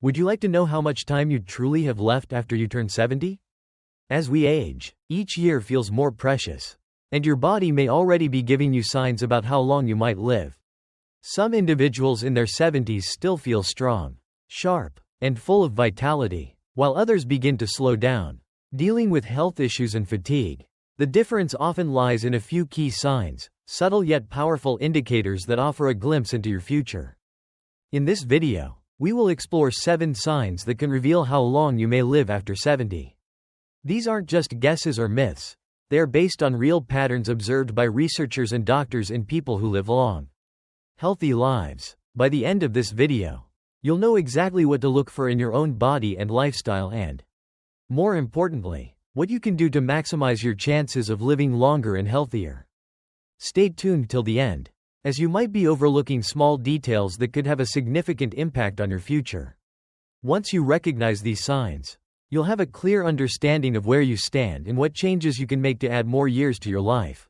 Would you like to know how much time you truly have left after you turn 70? As we age, each year feels more precious, and your body may already be giving you signs about how long you might live. Some individuals in their 70s still feel strong, sharp, and full of vitality, while others begin to slow down, dealing with health issues and fatigue. The difference often lies in a few key signs, subtle yet powerful indicators that offer a glimpse into your future. In this video, we will explore 7 signs that can reveal how long you may live after 70. These aren't just guesses or myths, they are based on real patterns observed by researchers and doctors in people who live long, healthy lives. By the end of this video, you'll know exactly what to look for in your own body and lifestyle and, more importantly, what you can do to maximize your chances of living longer and healthier. Stay tuned till the end, as you might be overlooking small details that could have a significant impact on your future. Once you recognize these signs, you'll have a clear understanding of where you stand and what changes you can make to add more years to your life.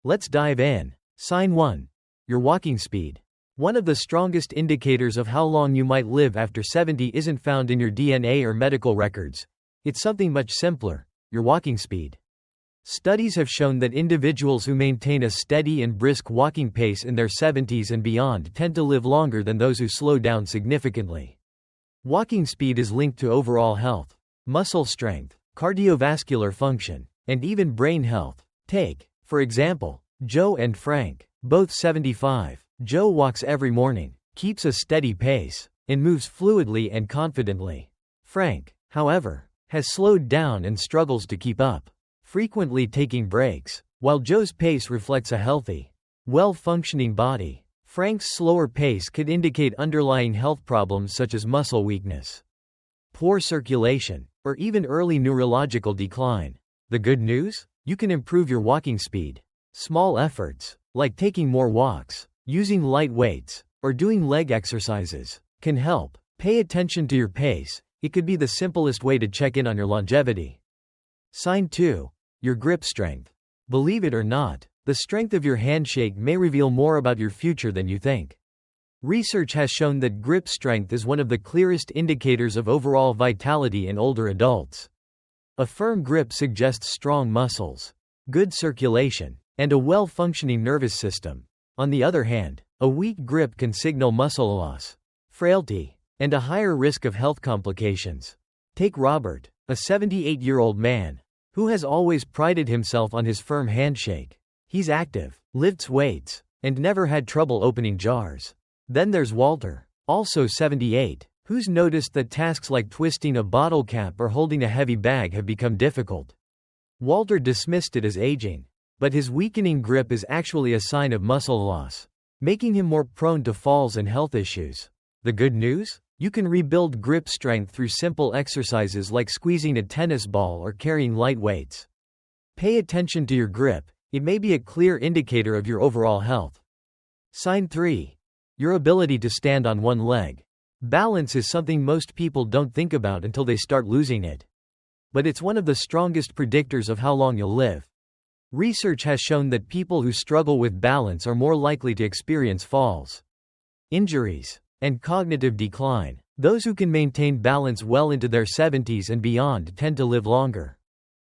Let's dive in. Sign 1. Your walking speed. One of the strongest indicators of how long you might live after 70 isn't found in your DNA or medical records. It's something much simpler: your walking speed. Studies have shown that individuals who maintain a steady and brisk walking pace in their 70s and beyond tend to live longer than those who slow down significantly. Walking speed is linked to overall health, muscle strength, cardiovascular function, and even brain health. Take, for example, Joe and Frank, both 75. Joe walks every morning, keeps a steady pace, and moves fluidly and confidently. Frank, however, has slowed down and struggles to keep up, frequently taking breaks. While Joe's pace reflects a healthy, well-functioning body, Frank's slower pace could indicate underlying health problems such as muscle weakness, poor circulation, or even early neurological decline. The good news? You can improve your walking speed. Small efforts, like taking more walks, using light weights, or doing leg exercises, can help. Pay attention to your pace. It could be the simplest way to check in on your longevity. Sign 2. Your grip strength. Believe it or not, the strength of your handshake may reveal more about your future than you think. Research has shown that grip strength is one of the clearest indicators of overall vitality in older adults. A firm grip suggests strong muscles, good circulation, and a well-functioning nervous system. On the other hand, a weak grip can signal muscle loss, frailty, and a higher risk of health complications. Take Robert, a 78-year-old man, who has always prided himself on his firm handshake. He's active, lifts weights, and never had trouble opening jars. Then there's Walter, also 78, who's noticed that tasks like twisting a bottle cap or holding a heavy bag have become difficult. Walter dismissed it as aging, but his weakening grip is actually a sign of muscle loss, making him more prone to falls and health issues. The good news? You can rebuild grip strength through simple exercises like squeezing a tennis ball or carrying light weights. Pay attention to your grip, it may be a clear indicator of your overall health. Sign 3. Your ability to stand on one leg. Balance is something most people don't think about until they start losing it. But it's one of the strongest predictors of how long you'll live. Research has shown that people who struggle with balance are more likely to experience falls, injuries, and cognitive decline. Those who can maintain balance well into their 70s and beyond tend to live longer,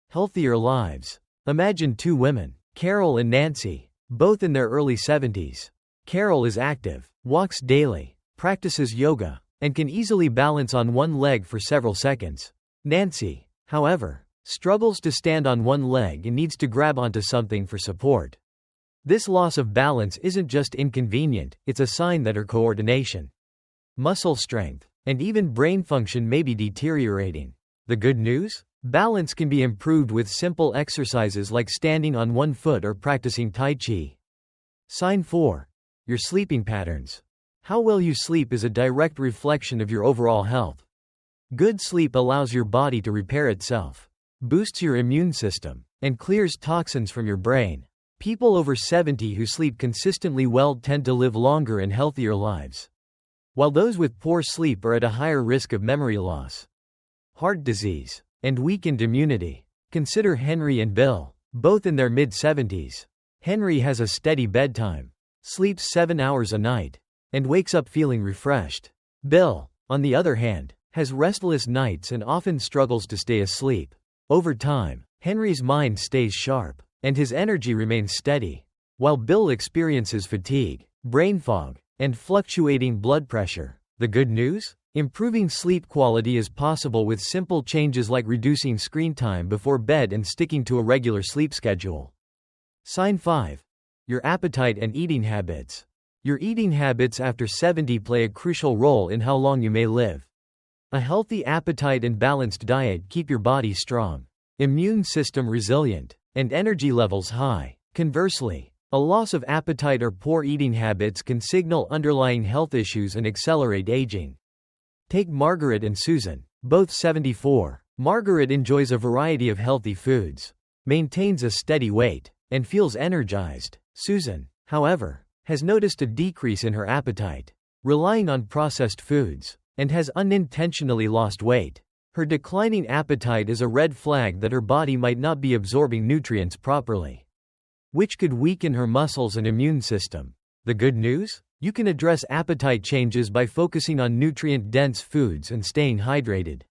healthier lives. Imagine 2 women, Carol and Nancy, both in their early 70s. Carol is active, walks daily, practices yoga, and can easily balance on one leg for several seconds. Nancy, however, struggles to stand on one leg and needs to grab onto something for support. This loss of balance isn't just inconvenient, it's a sign that her coordination, muscle strength, and even brain function may be deteriorating. The good news? Balance can be improved with simple exercises like standing on one foot or practicing Tai Chi. Sign 4. Your sleeping patterns. How well you sleep is a direct reflection of your overall health. Good sleep allows your body to repair itself, boosts your immune system, and clears toxins from your brain. People over 70 who sleep consistently well tend to live longer and healthier lives, while those with poor sleep are at a higher risk of memory loss, heart disease, and weakened immunity. Consider Henry and Bill, both in their mid-70s. Henry has a steady bedtime, sleeps 7 hours a night, and wakes up feeling refreshed. Bill, on the other hand, has restless nights and often struggles to stay asleep. Over time, Henry's mind stays sharp, and his energy remains steady, while Bill experiences fatigue, brain fog, and fluctuating blood pressure. The good news? Improving sleep quality is possible with simple changes like reducing screen time before bed and sticking to a regular sleep schedule. Sign 5. Your appetite and eating habits. Your eating habits after 70 play a crucial role in how long you may live. A healthy appetite and balanced diet keep your body strong, immune system resilient, and energy levels high. Conversely, a loss of appetite or poor eating habits can signal underlying health issues and accelerate aging. Take Margaret and Susan, both 74. Margaret enjoys a variety of healthy foods, maintains a steady weight, and feels energized. Susan, however, has noticed a decrease in her appetite, relying on processed foods, and has unintentionally lost weight. Her declining appetite is a red flag that her body might not be absorbing nutrients properly, which could weaken her muscles and immune system. The good news? You can address appetite changes by focusing on nutrient-dense foods and staying hydrated.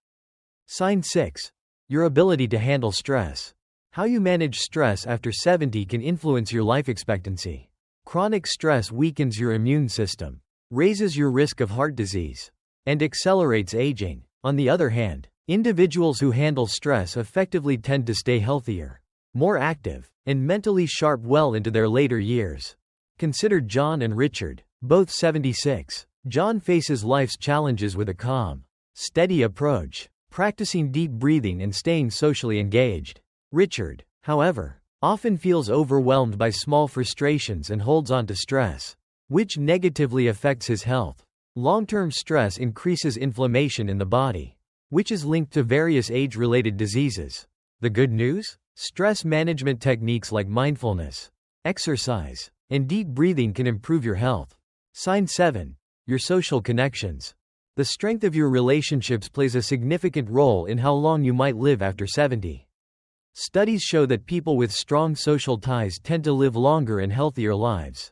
Sign 6. Your ability to handle stress. How you manage stress after 70 can influence your life expectancy. Chronic stress weakens your immune system, raises your risk of heart disease, and accelerates aging. On the other hand, individuals who handle stress effectively tend to stay healthier, more active, and mentally sharp well into their later years. Consider John and Richard, both 76. John faces life's challenges with a calm, steady approach, practicing deep breathing and staying socially engaged. Richard, however, often feels overwhelmed by small frustrations and holds on to stress, which negatively affects his health. Long-term stress increases inflammation in the body, which is linked to various age-related diseases. The good news? Stress management techniques like mindfulness, exercise, and deep breathing can improve your health. Sign 7. Your social connections. The strength of your relationships plays a significant role in how long you might live after 70. Studies show that people with strong social ties tend to live longer and healthier lives.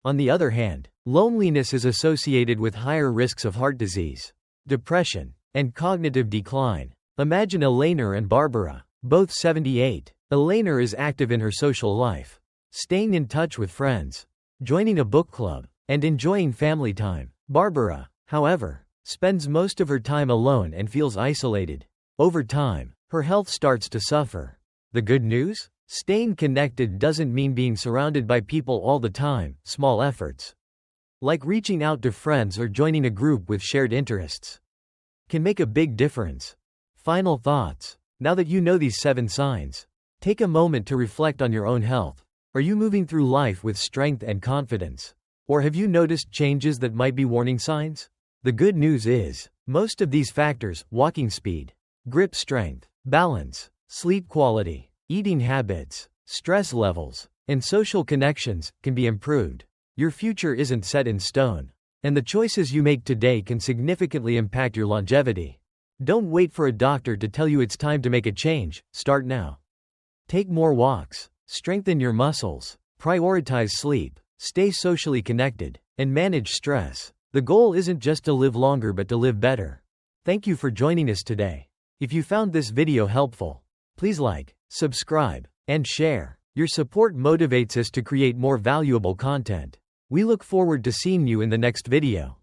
On the other hand, loneliness is associated with higher risks of heart disease, depression, and cognitive decline. Imagine Elena and Barbara, both 78. Elena is active in her social life, staying in touch with friends, joining a book club, and enjoying family time. Barbara, however, spends most of her time alone and feels isolated. Over time, her health starts to suffer. The good news? Staying connected doesn't mean being surrounded by people all the time. Small efforts, like reaching out to friends or joining a group with shared interests, can make a big difference. Final thoughts. Now that you know these 7 signs, take a moment to reflect on your own health. Are you moving through life with strength and confidence? Or have you noticed changes that might be warning signs? The good news is, most of these factors, walking speed, grip strength, balance, sleep quality, eating habits, stress levels, and social connections, can be improved. Your future isn't set in stone, and the choices you make today can significantly impact your longevity. Don't wait for a doctor to tell you it's time to make a change. Start now. Take more walks, strengthen your muscles, prioritize sleep, stay socially connected, and manage stress. The goal isn't just to live longer but to live better. Thank you for joining us today. If you found this video helpful, please like, subscribe, and share. Your support motivates us to create more valuable content. We look forward to seeing you in the next video.